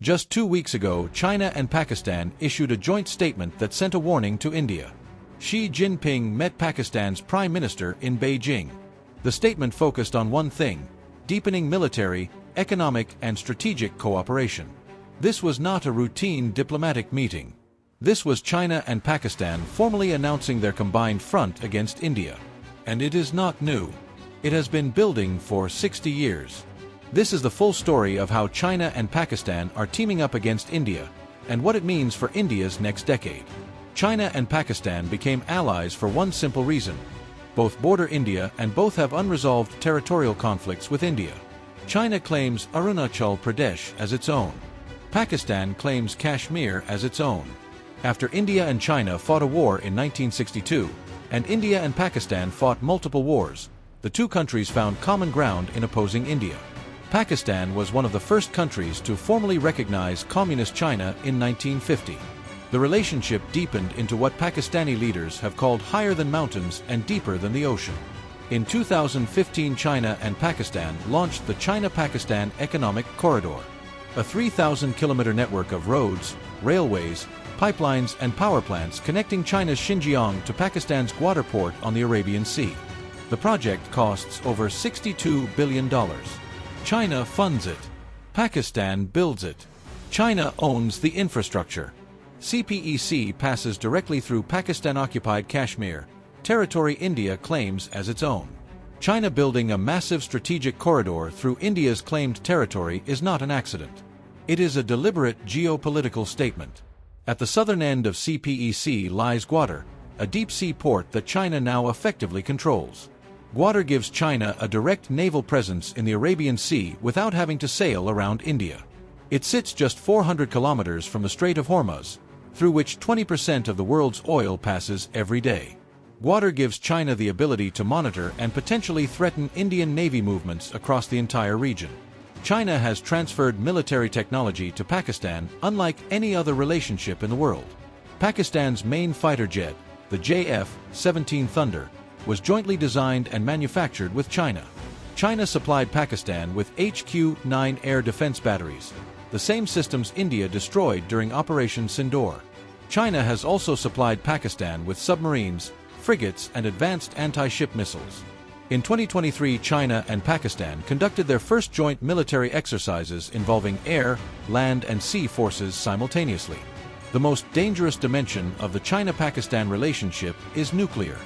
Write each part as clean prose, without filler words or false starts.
Just 2 weeks ago, China and Pakistan issued a joint statement that sent a warning to India. Xi Jinping met Pakistan's Prime Minister in Beijing. The statement focused on one thing: deepening military, economic, and strategic cooperation. This was not a routine diplomatic meeting. This was China and Pakistan formally announcing their combined front against India. And it is not new. It has been building for 60 years. This is the full story of how China and Pakistan are teaming up against India, and what it means for India's next decade. China and Pakistan became allies for one simple reason: both border India and both have unresolved territorial conflicts with India. China claims Arunachal Pradesh as its own. Pakistan claims Kashmir as its own. After India and China fought a war in 1962, and India and Pakistan fought multiple wars, the two countries found common ground in opposing India. Pakistan was one of the first countries to formally recognize Communist China in 1950. The relationship deepened into what Pakistani leaders have called higher than mountains and deeper than the ocean. In 2015, China and Pakistan launched the China-Pakistan Economic Corridor, a 3,000-kilometer network of roads, railways, pipelines, and power plants connecting China's Xinjiang to Pakistan's Gwadar port on the Arabian Sea. The project costs over $62 billion. China funds it. Pakistan builds it. China owns the infrastructure. CPEC passes directly through Pakistan-occupied Kashmir, territory India claims as its own. China building a massive strategic corridor through India's claimed territory is not an accident. It is a deliberate geopolitical statement. At the southern end of CPEC lies Gwadar, a deep-sea port that China now effectively controls. Gwadar gives China a direct naval presence in the Arabian Sea without having to sail around India. It sits just 400 kilometers from the Strait of Hormuz, through which 20% of the world's oil passes every day. Gwadar gives China the ability to monitor and potentially threaten Indian Navy movements across the entire region. China has transferred military technology to Pakistan unlike any other relationship in the world. Pakistan's main fighter jet, the JF-17 Thunder, was jointly designed and manufactured with China. China supplied Pakistan with HQ-9 air defense batteries, the same systems India destroyed during Operation Sindoor. China has also supplied Pakistan with submarines, frigates, and advanced anti-ship missiles. In 2023, China and Pakistan conducted their first joint military exercises involving air, land, and sea forces simultaneously. The most dangerous dimension of the China-Pakistan relationship is nuclear.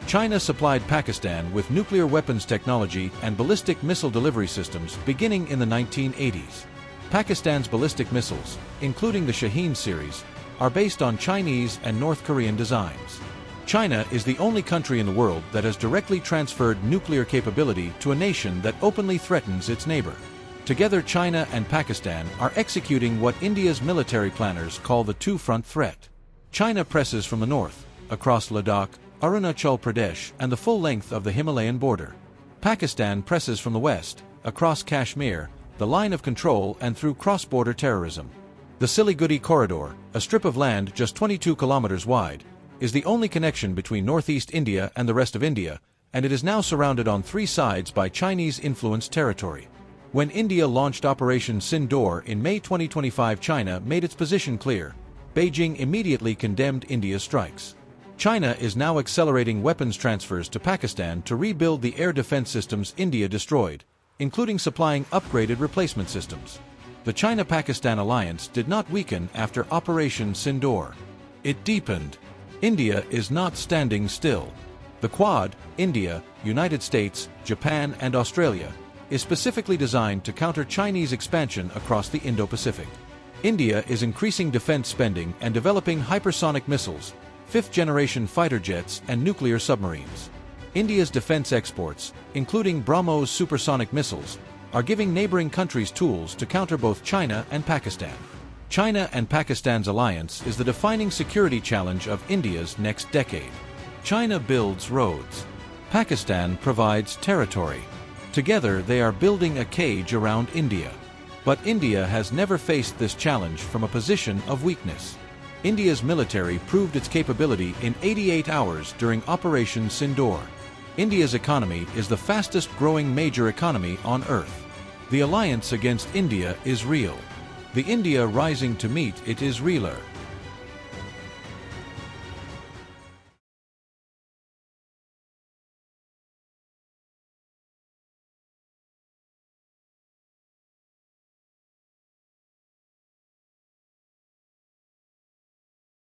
China supplied Pakistan with nuclear weapons technology and ballistic missile delivery systems beginning in the 1980s. Pakistan's ballistic missiles, including the Shaheen series, are based on Chinese and North Korean designs. China is the only country in the world that has directly transferred nuclear capability to a nation that openly threatens its neighbor. Together, China and Pakistan are executing what India's military planners call the two-front threat. China presses from the north, across Ladakh, Arunachal Pradesh, and the full length of the Himalayan border. Pakistan presses from the west, across Kashmir, the line of control, and through cross-border terrorism. The Siliguri Corridor, a strip of land just 22 kilometers wide, is the only connection between northeast India and the rest of India, and it is now surrounded on 3 sides by Chinese-influenced territory. When India launched Operation Sindoor in May 2025, China made its position clear. Beijing immediately condemned India's strikes. China is now accelerating weapons transfers to Pakistan to rebuild the air defense systems India destroyed, including supplying upgraded replacement systems. The China-Pakistan alliance did not weaken after Operation Sindoor. It deepened. India is not standing still. The Quad, India, United States, Japan, and Australia, is specifically designed to counter Chinese expansion across the Indo-Pacific. India is increasing defense spending and developing hypersonic missiles, 5th-generation fighter jets, and nuclear submarines. India's defense exports, including BrahMos supersonic missiles, are giving neighboring countries tools to counter both China and Pakistan. China and Pakistan's alliance is the defining security challenge of India's next decade. China builds roads. Pakistan provides territory. Together, they are building a cage around India. But India has never faced this challenge from a position of weakness. India's military proved its capability in 88 hours during Operation Sindoor. India's economy is the fastest-growing major economy on Earth. The alliance against India is real. The India rising to meet it is realer.